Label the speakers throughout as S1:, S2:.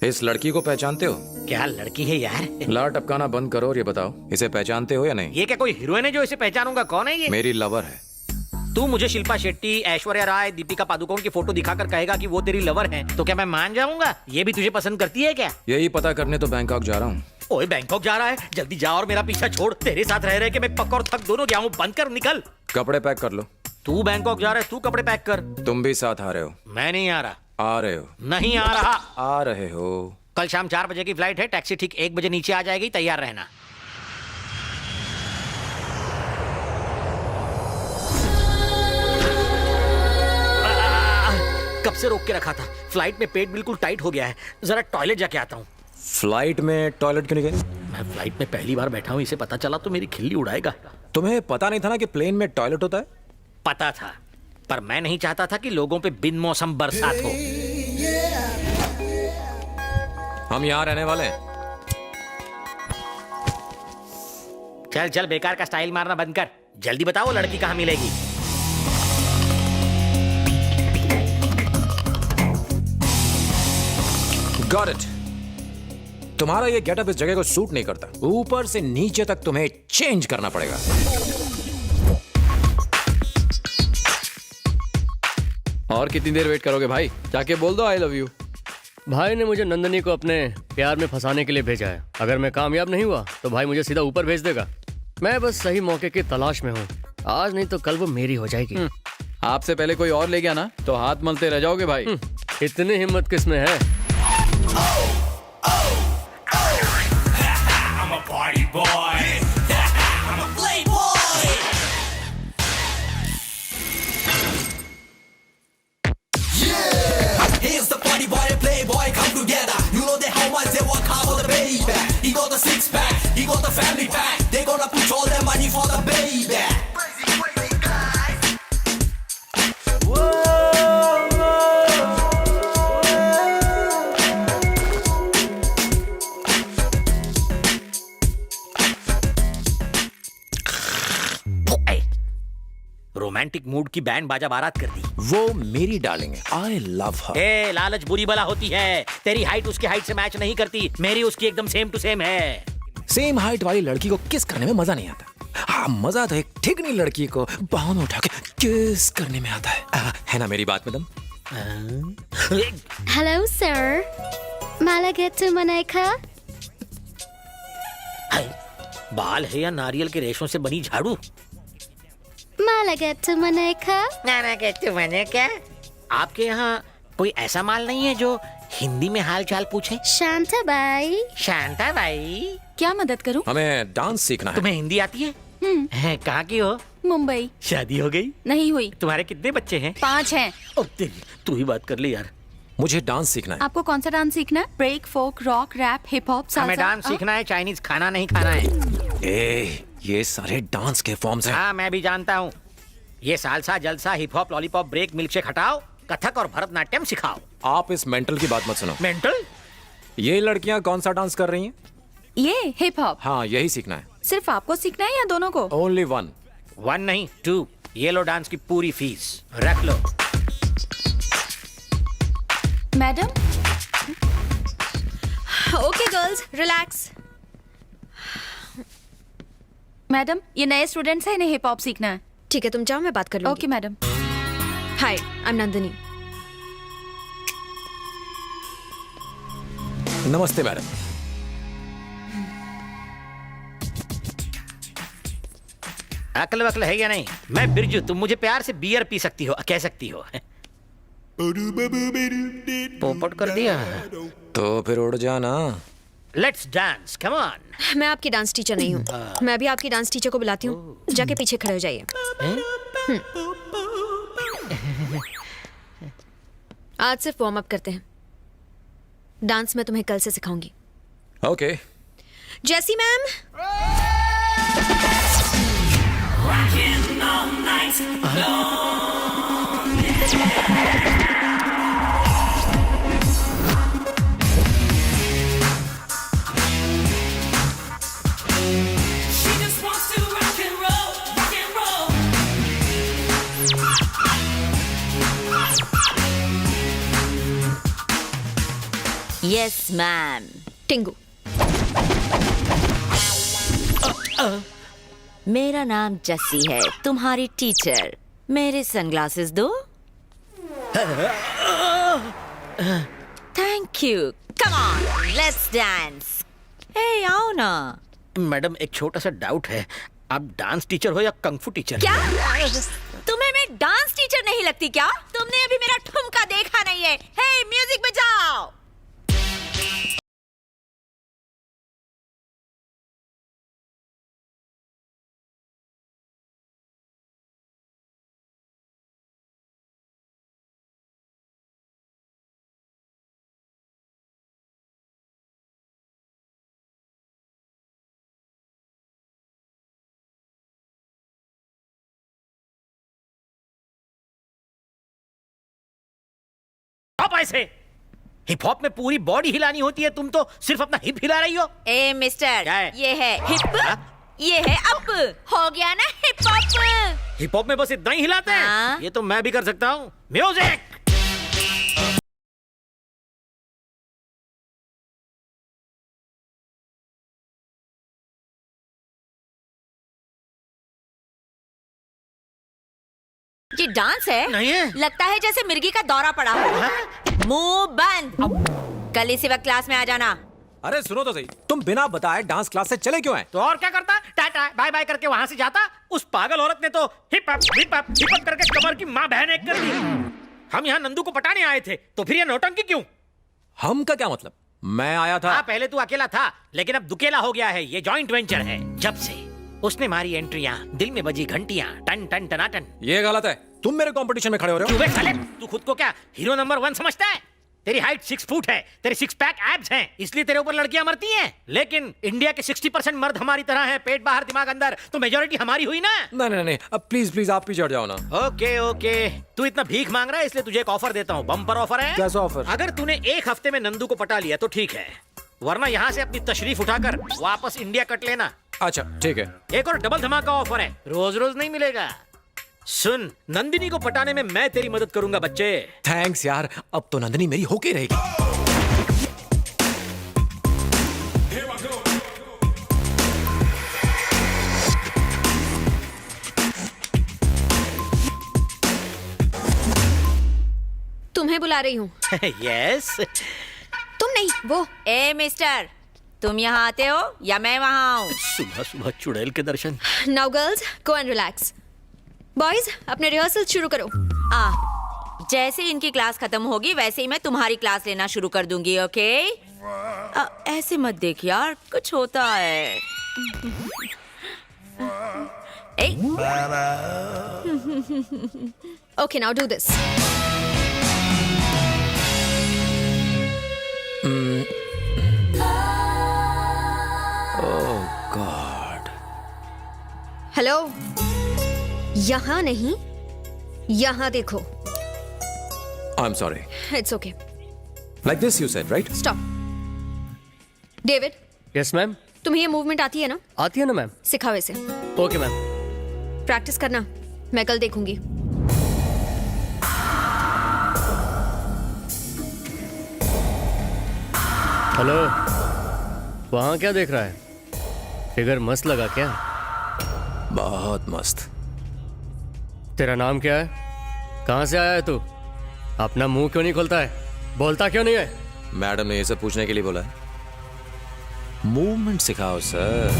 S1: इस लड़की को पहचानते हो?
S2: क्या लड़की है यार?
S1: लार टपकाना बंद करो और ये बताओ, इसे पहचानते हो या नहीं?
S2: ये क्या कोई हीरोइन है जो इसे पहचानूंगा? कौन है ये?
S1: मेरी लवर है।
S2: तू मुझे शिल्पा शेट्टी, ऐश्वर्या राय, दीपिका पादुकोण की फोटो दिखाकर कहेगा कि वो तेरी लवर है, तो क्या मैं मान जाऊंगा? ये भी तुझे पसंद करती है क्या?
S1: यही पता करने तो बैंकॉक जा रहा हूँ।
S2: ओए बैंकॉक जा रहा है? जल्दी जा और मेरा पीछा छोड़। तेरे साथ रह रहे कि मैं पक और थक दोनों गया हूँ। बंद कर, निकल।
S1: कपड़े पैक कर लो।
S2: तू बैंकॉक जा रहा है, तू कपड़े पैक कर।
S1: तुम भी साथ आ रहे हो?
S2: मैं नहीं आ रहा।
S1: आ रहे हो?
S2: नहीं आ रहा।
S1: आ रहे हो?
S2: कल शाम 4 बजे की फ्लाइट है, टैक्सी ठीक 1 बजे नीचे आ जाएगी, तैयार रहना। कब से रोक के रखा था? फ्लाइट में पेट बिल्कुल टाइट हो गया है, जरा टॉयलेट जाके आता हूँ।
S1: फ्लाइट में टॉयलेट क्यों नहीं गए?
S2: मैं फ्लाइट में पहली बार बैठा हूँ, इसे पता चला तो मेरी खिल्ली उड़ाएगा।
S1: तुम्हें पता नहीं था ना कि प्लेन में टॉयलेट होता है?
S2: पता था, पर मैं नहीं चाहता था कि लोगों पे बिन मौसम बरसात हो।
S1: हम यहाँ रहने वाले हैं।
S2: चल चल, बेकार का स्टाइल मारना बंद कर। जल्दी बताओ लड़की कहाँ मिलेगी?
S1: Got it. तुम्हारा ये गेटअप इस जगह को सूट नहीं करता। ऊपर से नीचे तक तुम्हें चेंज करना पड़ेगा।
S3: और कितनी देर वेट करोगे भाई? जाके बोल दो आई लव यू।
S4: भाई ने मुझे नंदनी को अपने प्यार में फंसाने के लिए भेजा है। अगर मैं कामयाब नहीं हुआ तो भाई मुझे सीधा ऊपर भेज देगा। मैं बस सही मौके की तलाश में हूँ। आज नहीं तो कल वो मेरी हो जाएगी।
S3: आपसे पहले कोई और ले गया ना तो हाथ मलते रह जाओगे भाई।
S4: इतनी हिम्मत किसमें है?
S5: I'm a party boy. I'm a playboy. Yeah, here's the party boy and playboy come together. You know they how much they work hard for the baby. He got the 6-pack, he got the family pack. They gonna put all their money for the baby.
S2: Romantic mood की band बाजा बारात कर दी।
S1: वो मेरी darling है। I love her.
S2: ए, लालच बुरी बला होती है। तेरी हाइट उसकी हाइट से मैच नहीं करती, मेरी उसकी एकदम सेम टू सेम है।
S1: सेम हाइट वाली लड़की को किस करने में मजा नहीं आता। हाँ, मजा तो एक ठिकनी लड़की को बाहों में उठा के किस करने में आता है ना मेरी बात madam?
S6: Hello, sir. Malagettu Maneka.
S2: बाल है या नारियल के रेशों से बनी झाड़ू?
S6: Malagettu Maneka.
S2: नारागेट्टू मैंने क्या? आपके यहाँ कोई ऐसा माल नहीं है जो हिंदी में हाल चाल पूछे?
S6: Shanta Bai.
S2: शांता भाई,
S7: क्या मदद करूं?
S1: हमें डांस सीखना है।
S2: तुम्हें हिंदी आती है? कहाँ की हो?
S7: मुंबई।
S2: शादी हो गई?
S7: नहीं हुई।
S2: तुम्हारे कितने बच्चे हैं?
S7: 5 हैं।
S2: ओ तेरी, तू ही बात कर ले यार।
S1: मुझे डांस सीखना है।
S7: आपको कौन सा डांस सीखना है? Break, folk, rock, rap, hip hop, salsa?
S2: हमें डांस सीखना है, चाइनीज खाना नहीं खाना है।
S1: ए, ये सारे डांस के फॉर्म्स हैं।
S2: हाँ, मैं भी जानता हूँ। ये सालसा, जलसा, hip hop, lollipop, break, milkshake हटाओ, कथक और भरतनाट्यम सिखाओ।
S1: आप इस मेंटल की बात मत सुनो।
S2: मेंटल?
S1: ये लड़कियां कौन सा डांस कर रही हैं?
S7: ये हिप हॉप।
S1: हाँ, यही सीखना है।
S7: सिर्फ आपको सीखना है या दोनों को?
S1: Only one.
S2: 1 नहीं 2। ये लो डांस की पूरी फीस, रख लो।
S7: Madam. Okay girls, relax. Madam, ये नए स्टूडेंट्स हैं, इन्हें हिप हॉप सीखना है।
S8: ठीक है, तुम जाओ, मैं बात कर लूंगी।
S7: Okay madam.
S8: Hi, I am Nandini.
S1: नमस्ते मैडम।
S2: अकल वकल है या नहीं? मैं बिरजू, तुम मुझे प्यार से बियर पी सकती हो, कह सकती हो। पोपट कर दिया।
S1: तो फिर उड़ जाना।
S2: Let's dance, come on.
S8: मैं आपकी डांस टीचर नहीं हूँ। मैं अभी आपकी डांस टीचर को बुलाती हूँ। जाके पीछे खड़े हो जाइए। आज सिर्फ वार्म अप करते हैं। डांस मैं तुम्हें कल से सिखाऊंगी।
S1: ओके।
S8: जैसी ma'am.
S5: She just wants to rock and roll, rock and roll.
S9: Yes ma'am.
S8: Tingu.
S9: मेरा नाम जस्सी है, तुम्हारी टीचर। मेरे सनग्लासेस दो। Thank you. Come on let's dance. Hey आओ ना।
S2: मैडम एक छोटा सा डाउट है, आप डांस टीचर हो या कंगफू टीचर?
S9: क्या तुम्हें मैं डांस टीचर नहीं लगती क्या? तुमने अभी मेरा ठुमका देखा नहीं है। हे म्यूजिक बजाओ।
S2: आप ऐसे हिप हॉप में पूरी बॉडी हिलानी होती है, तुम तो सिर्फ अपना हिप हिला रही हो।
S9: ए मिस्टर,
S2: क्या है?
S9: ये है हिप, ये है अप। हो गया ना हिप हॉप।
S2: हिप हॉप में बस इतना ही हिलाते हैं?
S9: हाँ।
S2: ये तो मैं भी कर सकता हूँ। म्यूजिक।
S9: ये डांस है?
S2: नहीं है।
S9: लगता है जैसे मिर्गी का दौरा पड़ा हो। मुंह बंद। कल इसी वक्त क्लास में आ जाना।
S1: अरे सुनो तो सही, तुम बिना बताए डांस क्लास से चले क्यों आए?
S2: तो और क्या करता? टाटा बाय बाय करके वहां से जाता। उस पागल औरत ने तो hip hop hip hop hip hop करके कमर की माँ बहन एक कर दी। हम यहाँ नंदू को पटाने आए थे, तो फिर ये नौटंकी क्यों?
S1: हम का क्या मतलब? मैं आया था।
S2: हाँ, पहले तू अकेला था, लेकिन अब दुकेला हो गया है। ये जॉइंट वेंचर है। जब से उसने मारी एंट्रियां, दिल में बजी घंटियां, टन टन टनाटन।
S1: ये गलत है, तुम मेरे कंपटीशन में खड़े हो रहे हो।
S2: क्यों बे साले? तू खुद को क्या हीरो नंबर 1 समझता है? तेरी हाइट 6 फुट है, तेरे 6 पैक एब्स हैं, इसलिए तेरे ऊपर लड़कियां मरती हैं। लेकिन इंडिया के 60% मर्द हमारी तरह हैं, पेट बाहर दिमाग अंदर, तो मेजोरिटी हमारी हुई ना।
S1: नहीं, अब प्लीज प्लीज आप पीछे हट जाओ ना।
S2: ओके ओके, तू इतना भीख मांग रहा है, इसलिए तुझे एक ऑफर देता हूँ। बम्पर ऑफर है।
S1: कैसा ऑफर?
S2: अगर तूने एक हफ्ते में नंदू को पटा लिया तो ठीक है, वरना यहाँ से अपनी तशरीफ उठाकर वापस इंडिया कट लेना।
S1: अच्छा ठीक है।
S2: एक और डबल धमाका ऑफर है, रोज रोज नहीं मिलेगा। सुन, नंदिनी को पटाने में मैं तेरी मदद करूंगा बच्चे।
S1: थैंक्स यार, अब तो नंदिनी मेरी होके रहेगी।
S8: तुम्हें बुला रही हूँ।
S2: यस।
S8: तुम नहीं, वो।
S9: ए मिस्टर, तुम यहाँ आते हो या मैं वहाँ आऊँ?
S2: सुबह सुबह चुड़ैल के दर्शन।
S8: Now girls go and relax. Boys अपने रिहर्सल शुरू करो।
S9: जैसे इनकी क्लास खत्म होगी वैसे ही मैं तुम्हारी क्लास लेना शुरू कर दूंगी। ओके? ऐसे मत देख यार, कुछ होता है।
S8: Okay now do this.
S1: Oh God.
S8: Hello, यहाँ नहीं, यहाँ देखो।
S1: I am sorry.
S8: It's okay.
S1: Like this you said, right?
S8: Stop. David,
S4: yes ma'am.
S8: तुम्हें ये मूवमेंट आती है ना?
S4: आती है ना मैम।
S8: सिखाओ इसे।
S4: Okay ma'am.
S8: प्रैक्टिस करना, मैं कल देखूंगी।
S4: हेलो, वहाँ क्या देख रहा है? फिगर मस्त लगा क्या?
S1: बहुत मस्त।
S4: तेरा नाम क्या है? कहाँ से आया है तू? अपना मुंह क्यों नहीं खोलता है? बोलता क्यों नहीं है?
S1: मैडम ने ये सब पूछने के लिए बोला है। मूवमेंट सिखाओ सर।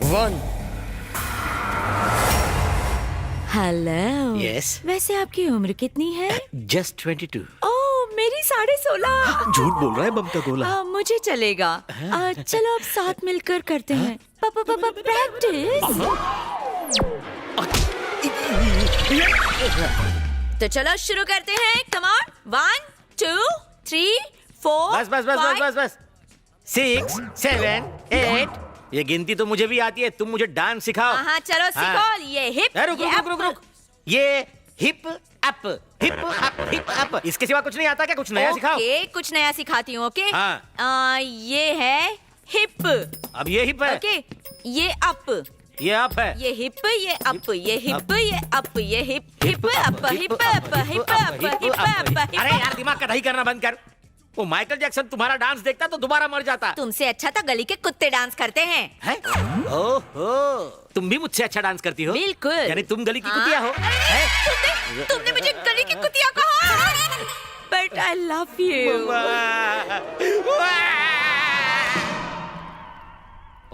S4: 1।
S9: हेलो।
S2: यस।
S9: वैसे आपकी उम्र कितनी है?
S2: जस्ट 22।
S9: ओह, मेरी 16.5।
S2: झूठ बोल रहा है बम का गोला।
S9: मुझे चलेगा। चलो अब साथ मिलकर करते हैं प्रैक्टिस। तो चलो शुरू करते हैं। Come on. 1 2 3 4।
S2: बस बस बस बस बस बस। 6 7 8। ये गिनती तो मुझे भी आती है, तुम मुझे डांस सिखाओ।
S9: हाँ चलो सीखो। ये हिप,
S2: रुक रुक रुक रुक रुक। ये hip up hip up hip up, इसके सिवा कुछ नहीं आता क्या? कुछ नया सिखाओ।
S9: ओके, कुछ नया सिखाती हूँ। ओके?
S2: हाँ।
S9: ये है हिप।
S2: अब ये हिप है।
S9: ओके, ये अप।
S2: ये अप है।
S9: ये हिप, ये अप, ये हिप, ये अप, ये hip, hip up, hip up, hip up, hip up.
S2: अरे यार दिमाग का दही करना बंद कर। वो माइकल जैक्सन तुम्हारा डांस देखता तो दोबारा मर जाता।
S9: तुमसे अच्छा तो गली के कुत्ते डांस करते हैं।
S2: है? ओहो, तुम भी मुझसे अच्छा डांस करती हो?
S9: बिल्कुल।
S2: यानी तुम गली की कुतिया हो?
S9: तुमने मुझे गली की कुतिया कहा। But I love you.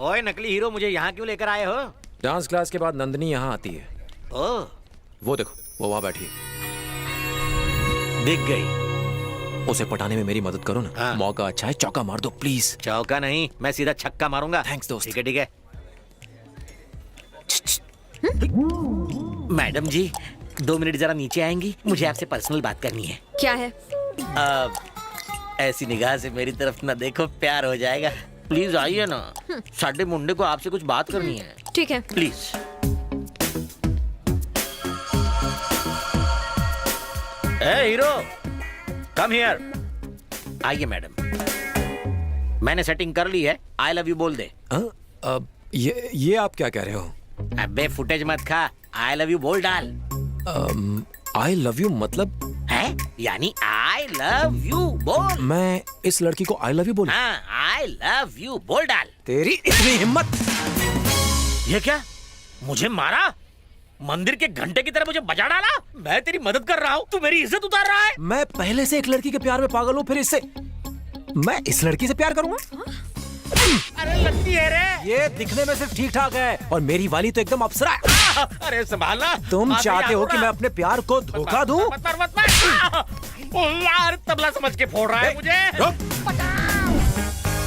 S2: ओए नकली हीरो, मुझे यहाँ क्यों लेकर आए हो?
S1: डांस क्लास के बाद नंदनी यहाँ आती है।
S2: ओह,
S1: वो देखो, वो वहाँ बैठी है।
S2: दिख गई।
S1: उसे पटाने में मेरी मदद करो ना।
S2: हाँ।
S1: मौका अच्छा है, चौका मार दो प्लीज।
S2: चौका नहीं, मैं सीधा छक्का मारूंगा।
S1: थैंक्स दोस्त।
S2: ठीक है ठीक है। मैडम जी 2 मिनट जरा नीचे आएंगी, मुझे आपसे पर्सनल बात करनी है।
S8: क्या है?
S2: ऐसी निगाह से मेरी तरफ ना देखो, प्यार हो जाएगा। प्लीज आइए ना, साडे मुंडे को आपसे कुछ बात करनी है।
S8: ठीक है।
S2: Please. A hero, come here. आइए मैडम, मैंने सेटिंग कर ली है। आई लव यू बोल दे।
S1: ये आप क्या कह रहे हो?
S2: अबे फुटेज मत खा, आई लव यू बोल डाल।
S1: आई लव यू मतलब?
S2: है यानी आई लव यू बोल।
S1: मैं इस लड़की को आई लव यू बोलूं?
S2: हाँ, आई लव यू बोल डाल।
S1: तेरी इतनी हिम्मत!
S2: ये क्या, मुझे मारा? मंदिर के घंटे की तरह मुझे बजा डाला? मैं तेरी मदद कर रहा हूँ, तू मेरी इज्जत उतार रहा है।
S1: मैं पहले से एक लड़की के प्यार में पागल हूँ, फिर इससे मैं इस लड़की से प्यार करूंगा?
S2: अरे लगती है रे।
S1: ये दिखने में सिर्फ ठीक ठाक है और मेरी वाली तो एकदम अप्सरा है।
S2: अरे संभालना।
S1: तुम
S2: आते
S1: चाहते हो
S2: यार,
S1: कि मैं अपने प्यार को धोखा दूं?
S2: मत मार, मत मार। ओ यार, तबला समझ के फोड़ रहा है मुझे।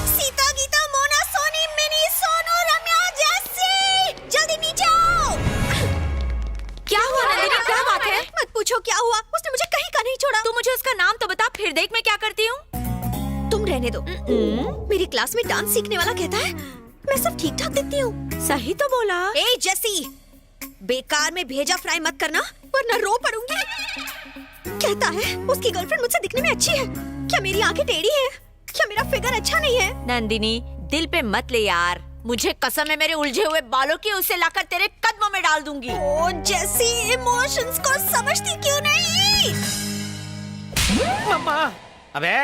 S9: सीता, गीता, मोना, सोनी, मिनी, सोनू, रम्या, जैसी, जल्दी नीचे आओ। क्या हुआ नंदिनी, क्या बात है? मत पूछो क्या हुआ, उसने मुझे कहीं का नहीं छोड़ा। तू मुझे उसका नाम तो बता, फिर देख मैं क्या करती हूँ।
S8: तुम रहने दो। मेरी क्लास में डांस सीखने वाला कहता है मैं सब ठीक ठाक दिखती हूँ।
S9: सही तो बोला।
S8: ए जेसी, बेकार में भेजा फ्राई मत करना वरना रो पड़ूंगी। कहता है उसकी गर्लफ्रेंड मुझसे दिखने में अच्छी है। क्या मेरी आंखें टेढ़ी हैं? क्या मेरा फिगर अच्छा नहीं है?
S9: नंदिनी दिल पे मत ले यार, मुझे कसम है मेरे उलझे हुए बालों की, उसे लाकर तेरे कदमों में डाल दूंगी।
S8: ओ जेसी, इमोशंस को समझती क्यों नहीं?
S2: मम्मा, अबे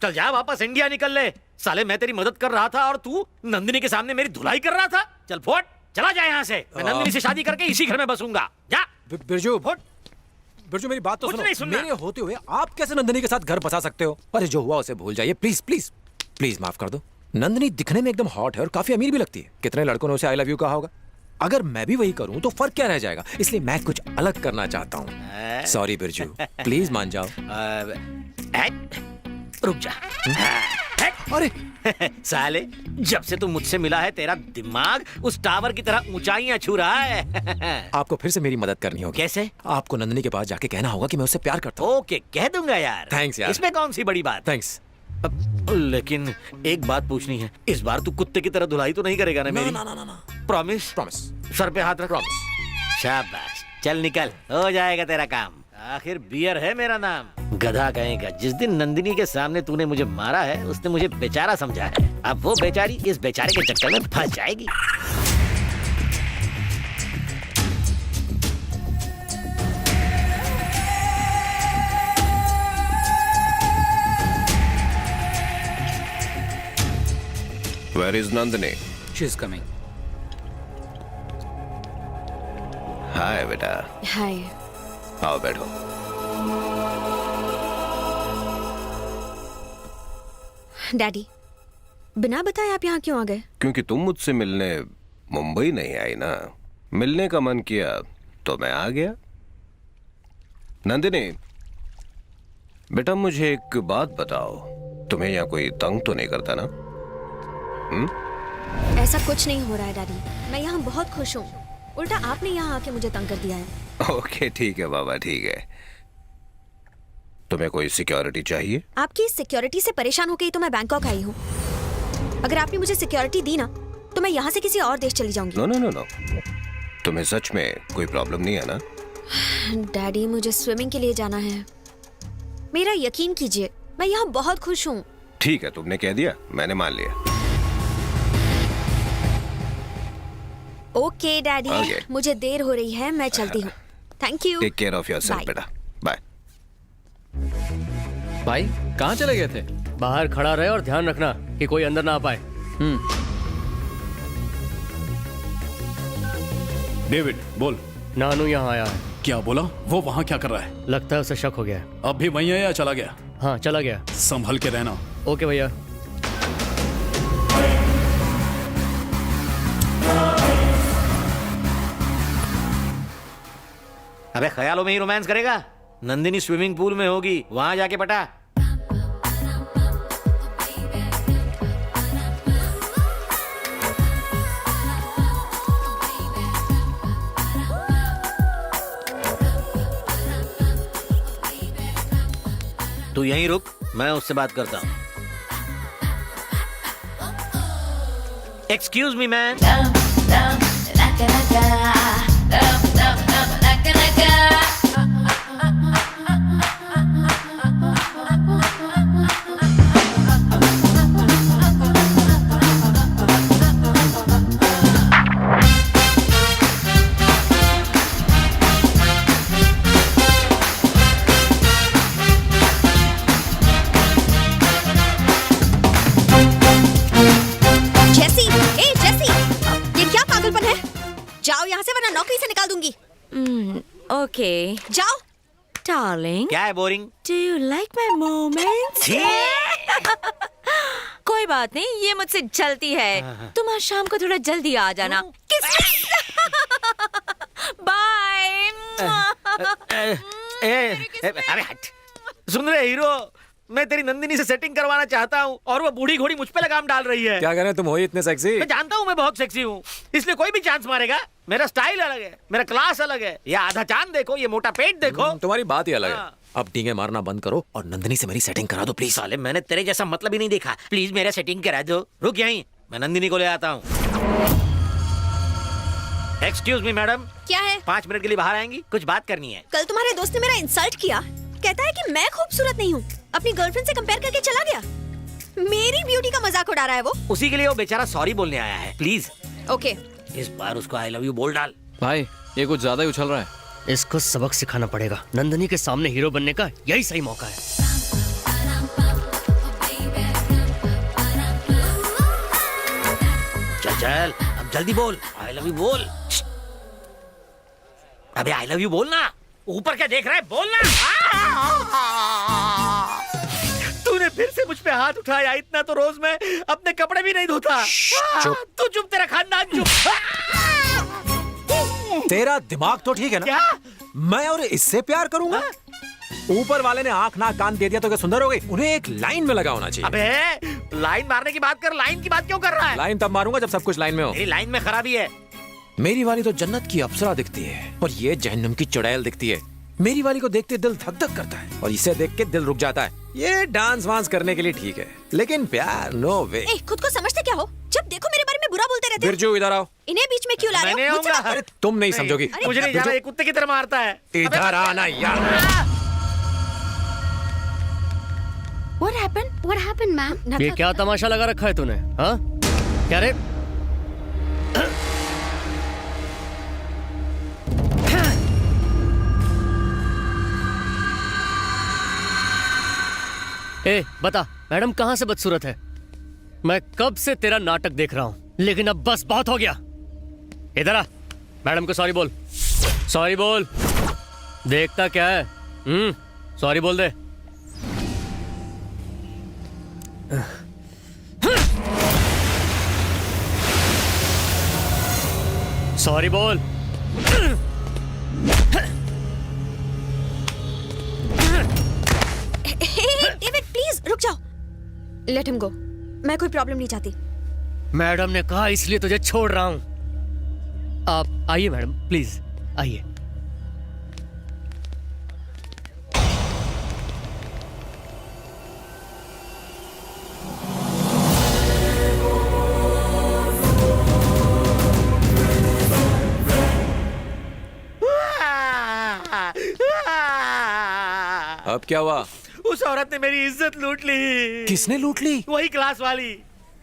S2: चल जा, वापस इंडिया निकल ले। साले मैं तेरी मदद कर रहा था और तू नंदिनी के सामने मेरी धुलाई कर रहा था। चल फोट, चला जा यहाँ से। मैं नंदिनी से शादी करके इसी घर में बसूंगा। जा।
S1: बिरजू, बिरजू मेरी बात तो
S2: कुछ
S1: सुनो।
S2: नहीं सुनना।
S1: मेरे होते हुए आप कैसे नंदिनी के साथ घर बसा सकते हो? अरे जो हुआ उसे भूल जाइए प्लीज प्लीज प्लीज, माफ कर दो। नंदिनी दिखने में एकदम हॉट है और काफी अमीर भी लगती है। कितने लड़कों ने उसे आई लव यू कहा होगा। अगर मैं भी वही करूं तो फर्क क्या रह जाएगा? इसलिए मैं कुछ अलग करना चाहता हूँ। सॉरी बिरजू, प्लीज मान जाओ।
S2: रुक जा।
S1: अरे
S2: साले, जब से तू मुझसे मिला है तेरा दिमाग उस टावर की तरह ऊंचाइयां छू रहा है।
S1: आपको फिर से मेरी मदद करनी होगी।
S2: कैसे?
S1: आपको नंदिनी के पास जाके कहना होगा कि मैं उससे प्यार करता हूँ।
S2: ओके, कह दूंगा यार।
S1: Thanks यार।
S2: इसमें कौन सी बड़ी बात?
S1: थैंक्स।
S2: लेकिन एक बात पूछनी है, इस बार तू कुत्ते की तरह धुलाई तो नहीं करेगा ना मेरी?
S1: ना।
S2: प्रॉमिस?
S1: प्रॉमिस।
S2: सर पे हाथ रख।
S1: प्रॉमिस।
S2: शाबाश, चल निकल, हो जाएगा तेरा काम। आखिर बियर है मेरा नाम। गधा कहेगा, जिस दिन नंदिनी के सामने तूने मुझे मारा है उसने मुझे बेचारा समझा है। अब वो बेचारी इस बेचारे के चक्कर में फंस जाएगी।
S10: Where is Nandini?
S11: She is coming.
S10: हाय बेटा,
S8: हाय।
S10: आओ बैठो।
S8: डैडी, बिना बताए आप यहाँ क्यों आ गए?
S10: क्योंकि तुम मुझसे मिलने मुंबई नहीं आई ना। मिलने का मन किया तो मैं आ गया। नंदिनी बेटा, मुझे एक बात बताओ, तुम्हें यहाँ कोई तंग तो नहीं करता ना?
S8: ऐसा कुछ नहीं हो रहा है डैडी, मैं यहाँ बहुत खुश हूँ। उल्टा आपने यहाँ आके मुझे तंग कर दिया है।
S10: ओके ठीक है बाबा, ठीक है। तुम्हें कोई सिक्योरिटी चाहिए?
S8: आपकी सिक्योरिटी से परेशान होकर ही तो मैं बैंकॉक आई हूँ। अगर आपने मुझे सिक्योरिटी दी ना तो मैं यहाँ से किसी और देश चली जाऊंगी।
S10: नो। तुम्हें सच में कोई प्रॉब्लम नहीं है ना?
S8: डैडी, मुझे स्विमिंग के लिए जाना है। मेरा यकीन कीजिए, मैं यहाँ बहुत खुश हूँ।
S10: ठीक है, तुमने कह दिया, मैंने मान लिया।
S8: Okay daddy,
S10: Okay.
S8: मुझे देर हो रही है, मैं चलती हूँ। Thank you.
S10: Take care of yourself
S8: Bye.
S10: बेटा, बाय।
S3: भाई कहाँ चले गए थे?
S4: बाहर खड़ा रहे और ध्यान रखना कि कोई अंदर ना आ पाए।
S11: डेविड बोल।
S4: नानू यहाँ आया है।
S11: क्या बोला? वो वहाँ क्या कर रहा है?
S4: लगता है उसे शक हो गया है।
S11: अब भी वहीं है या चला गया?
S4: हाँ चला गया।
S11: संभल के रहना।
S4: ओके भैया।
S2: अबे ख्यालों में ही रोमांस करेगा? नंदिनी स्विमिंग पूल में होगी, वहां जाके पटा। तू यहीं रुक, मैं उससे बात करता हूँ। Excuse me man.
S8: जेसी, ए जेसी, ये क्या पागलपन है? जाओ यहाँ से वरना नौकरी से निकाल दूंगी।
S9: ओके
S8: जाओ।
S9: डार्लिंग,
S2: क्या है boring?
S9: Do you like my moments? कोई बात नहीं, ये मुझसे चलती है। तुम आज शाम को थोड़ा जल्दी आ जाना। बाय।
S2: अरे हट। सुन रहे हीरो, मैं तेरी नंदिनी से सेटिंग करवाना चाहता हूँ और वो बूढ़ी घोड़ी मुझ पे लगाम डाल रही है।
S1: क्या करें, तुम हो ही इतने सेक्सी।
S2: मैं जानता हूँ मैं बहुत सेक्सी हूँ, इसलिए कोई भी चांस मारेगा। मेरा स्टाइल अलग है, मेरा क्लास अलग है। ये आधा चांद देखो, ये मोटा पेट देखो।
S1: तुम्हारी बात ही अलग है।
S2: हाँ।
S1: अब डींगे मारना बंद करो और नंदिनी से मेरी सेटिंग करा दो प्लीज।
S2: साले मैंने तेरे जैसा मतलब ही नहीं देखा। प्लीज मेरा सेटिंग करा दो। रुक यहीं, मैं नंदिनी को ले आता हूँ। Excuse me madam.
S8: क्या है?
S2: 5 मिनट के लिए बाहर आएंगी, कुछ बात करनी है।
S8: कल तुम्हारे दोस्त ने मेरा इंसल्ट किया, कहता है कि मैं खूबसूरत नहीं हूँ, अपनी गर्लफ्रेंड से कंपेयर करके चला गया। मेरी ब्यूटी का मजाक उड़ा रहा है वो।
S2: उसी के लिए वो बेचारा सॉरी बोलने आया है। Please
S8: okay.
S2: इस बार उसको आई लव यू बोल डाल।
S3: भाई ये कुछ ज्यादा ही उछल रहा है।
S4: इसको सबक सिखाना पड़ेगा। नंदनी के सामने हीरो बनने का यही सही मौका है।
S2: चल चल, अब जल्दी बोल, आई लव यू बोल। अबे आई लव यू बोलना। ऊपर क्या देख रहा है, बोलना। तूने फिर से मुझ पे हाथ उठाया। इतना तो रोज मैं अपने कपड़े भी नहीं धोता। तू चुप, तेरा खानदान चुप।
S1: तेरा दिमाग तो ठीक है ना?
S2: क्या?
S1: मैं और इससे प्यार करूंगा? ऊपर वाले ने आंख नाक कान दे दिया तो क्या सुंदर हो गई? उन्हें एक लाइन में लगा होना चाहिए।
S2: अबे लाइन मारने की बात कर, लाइन की बात क्यों कर रहा है?
S1: लाइन तब मारूंगा जब सब कुछ लाइन में हो।
S2: मेरी लाइन में खराबी है।
S1: मेरी वाली तो जन्नत की अप्सरा दिखती है और ये जहन्नम की चुड़ैल दिखती है। मेरी वाली को देखते दिल धक धक करता है और इसे देख के दिल रुक जाता है। ये डांस वांस करने के लिए ठीक है, लेकिन प्यार नो वे।
S8: खुद को समझते क्या हो? जब देखो मेरे बारे में बुरा बोलते रहते हो।
S1: बिरजू इधर आओ।
S8: इन्हें बीच में क्यों ला रहे हो? मुझसे बात
S1: अरे तुम नहीं समझोगी।
S2: मुझे नहीं जाना, ये कुत्ते की तरह मारता है।
S1: इधर आना यार।
S6: What happened? What happened, ma'am?
S4: ये क्या तमाशा लगा रखा है तूने? हाँ क्या रे? ए बता, मैडम कहाँ से बदसूरत है? मैं कब से तेरा नाटक देख रहा हूँ, लेकिन अब बस बहुत हो गया। इधर आ, मैडम को सॉरी बोल। सॉरी बोल। देखता क्या है? सॉरी बोल दे। सॉरी बोल।
S8: डेविड प्लीज रुक जाओ। Let him go. मैं कोई प्रॉब्लम नहीं चाहती।
S4: मैडम ने कहा इसलिए तुझे छोड़ रहा हूं। आप आइए मैडम, प्लीज आइए।
S1: अब क्या हुआ?
S2: उस औरत ने मेरी इज्जत लूट ली।
S1: किसने लूट ली?
S2: वही क्लास वाली।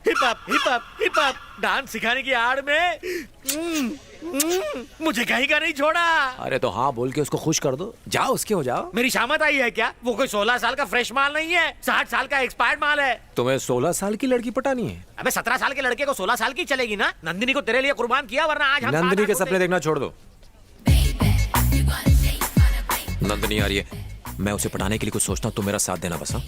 S2: Hip hop hip hop hip hop dance सिखाने की आड़ में मुझे कहीं का नहीं छोड़ा।
S1: अरे तो हाँ बोल के उसको खुश कर दो, जाओ उसके हो जाओ।
S2: मेरी शामत आई है क्या? वो कोई 16 साल का फ्रेश माल नहीं है, 60 साल का एक्सपायर्ड माल है।
S1: तुम्हें 16 साल की लड़की पटानी है?
S2: अबे 17 साल के लड़के को 16 साल की चलेगी ना। नंदिनी को तेरे लिए कुर्बान किया, वरना आज हम
S1: नंदिनी के सपने देखना छोड़ दो। नंदिनी आ रही है, मैं उसे पढ़ाने के लिए कुछ सोचता हूँ, तुम मेरा साथ देना बस। हाँ?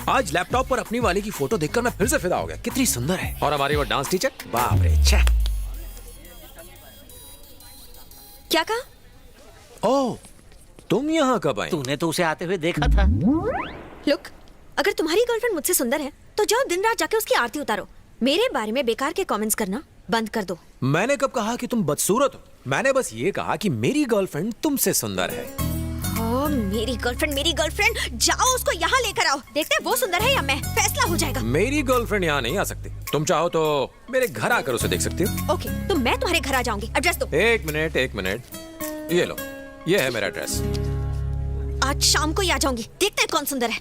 S1: आज लैपटॉप पर अपनी वाली की फोटो देखकर मैं फिर से फिदा हो गया, कितनी सुंदर है। और हमारी वो डांस टीचर, बाप रे छे।
S8: क्या कहा?
S1: ओह, तुम यहाँ कब आई?
S2: तूने तो उसे आते हुए देखा था।
S8: लुक, अगर तुम्हारी गर्लफ्रेंड मुझसे सुंदर है तो जाओ दिन रात जाके उसकी आरती उतारो। मेरे बारे में बेकार के कमेंट्स करना बंद कर दो।
S1: मैंने कब कहा कि तुम बदसूरत हो? मैंने बस ये कहा कि मेरी गर्लफ्रेंड तुमसे सुंदर है।
S8: मेरी गर्लफ्रेंड, जाओ उसको यहाँ लेकर आओ। देखते हैं वो सुंदर है या मैं, फैसला हो जाएगा।
S1: मेरी गर्लफ्रेंड यहाँ नहीं आ सकती, तुम चाहो तो मेरे घर आकर उसे देख सकती हो।
S8: ओके, तो मैं तुम्हारे घर आ जाऊंगी। एड्रेस दो।
S1: एक मिनट, ये लो, ये है मेरा एड्रेस।
S8: आज शाम को ही आ जाऊंगी, देखते हैं कौन सुंदर है।